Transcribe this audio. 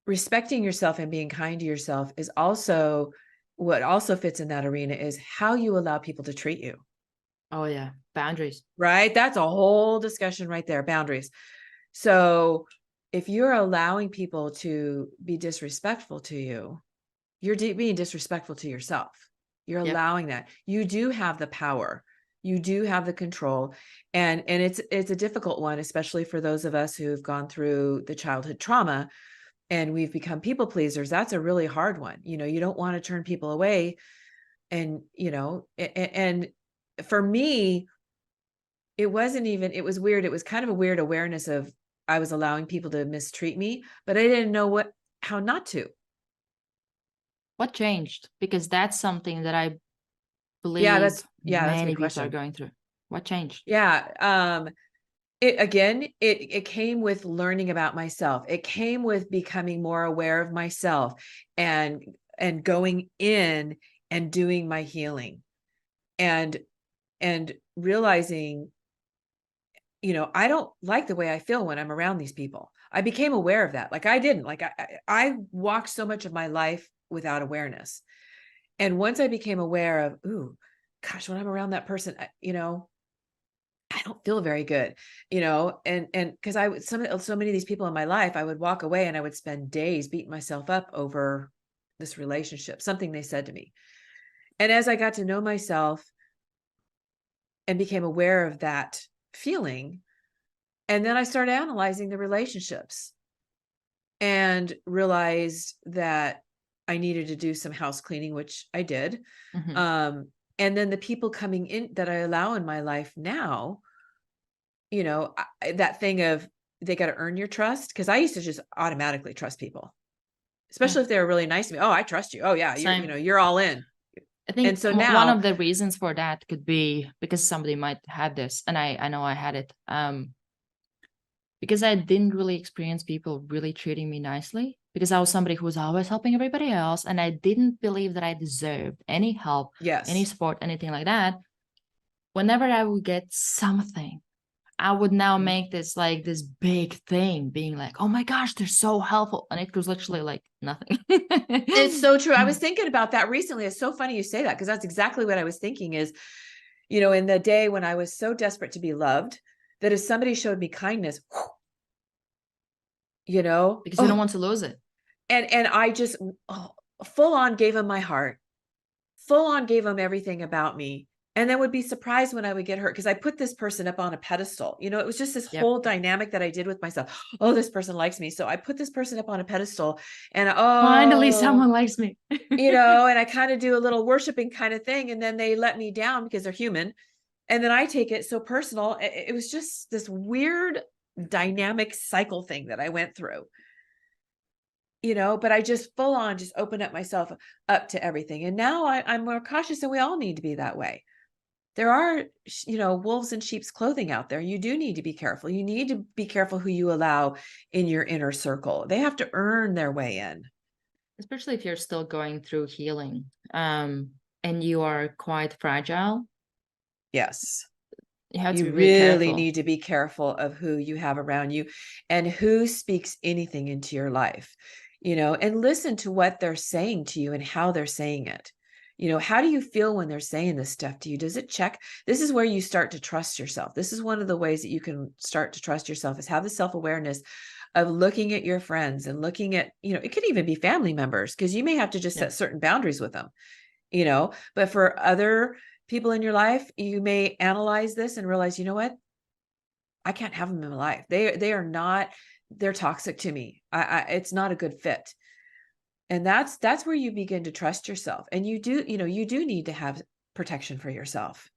respecting yourself and being kind to yourself is also what also fits in that arena is how you allow people to treat you. Oh yeah, boundaries. Right? That's a whole discussion right there, boundaries. So if you're allowing people to be disrespectful to you, you're being disrespectful to yourself. You're Yep. allowing that. You do have the power. You do have the control. And it's a difficult one, especially for those of us who've gone through the childhood trauma and we've become people pleasers. That's a really hard one. You don't want to turn people away. And, and for me, it was weird. It was kind of a weird awareness of I was allowing people to mistreat me, but I didn't know how not to. What changed? Because that's something that I Yeah, believe that's a good many people are question. going through. What changed? Yeah. It came with learning about myself. It came with becoming more aware of myself and going in and doing my healing and realizing, I don't like the way I feel when I'm around these people. I became aware of that. Like I didn't like I walked so much of my life without awareness. And once I became aware of, ooh, gosh, when I'm around that person, I don't feel very good, and because I would so many of these people in my life, I would walk away and I would spend days beating myself up over this relationship, something they said to me. And as I got to know myself and became aware of that feeling, and then I started analyzing the relationships and realized that I needed to do some house cleaning, which I did. Hmm. And then the people coming in that I allow in my life now, that thing of they got to earn your trust. Cause I used to just automatically trust people, Yeah, especially if they were really nice to me. Oh, I trust you. Oh yeah. same. You're all in. I And think so one now, of the reasons for that could be because somebody might have this, and I know I had it. Because I didn't really experience people really treating me nicely because I was somebody who was always helping everybody else, and I didn't believe that I deserved any help, any yes. support, anything like that. Whenever I would get something, I would now Mhm. make this like this big thing, being like, "Oh my gosh, they're so helpful," and it was literally like nothing. It's so true. I was thinking about that recently. It's so funny you say that because that's exactly what I was thinking is, in the day when I was so desperate to be loved, that if somebody showed me kindness, Because you don't oh, want to lose it. and I just full on gave him my heart, full on gave him everything about me, and then would be surprised when I would get hurt because I put this person up on a pedestal. It was just this Yep. whole dynamic that I did with myself. Oh, this person likes me, so I put this person up on a pedestal, and Finally, someone likes me. and I kind of do a little worshiping kind of thing, and then they let me down because they're human. And then I take it so personal. It was just this weird dynamic cycle thing that I went through, but I just full on just opened up myself up to everything. And now I'm more cautious, and we all need to be that way. There are, wolves in sheep's clothing out there. You do need to be careful. You need to be careful who you allow in your inner circle. They have to earn their way in. Especially if you're still going through healing, and you are quite fragile. Yes. You have to You be really really careful. need to be careful of who you have around you and who speaks anything into your life, and listen to what they're saying to you and how they're saying it. How do you feel when they're saying this stuff to you? Does it check? This is where you start to trust yourself. This is one of the ways that you can start to trust yourself is have the self-awareness of looking at your friends and looking at, it could even be family members because you may have to just Yeah. set certain boundaries with them, but for other people in your life, you may analyze this and realize, you know what? I can't have them in my life. They are not, they're toxic to me. It's not a good fit. And that's where you begin to trust yourself. And you do need to have protection for yourself.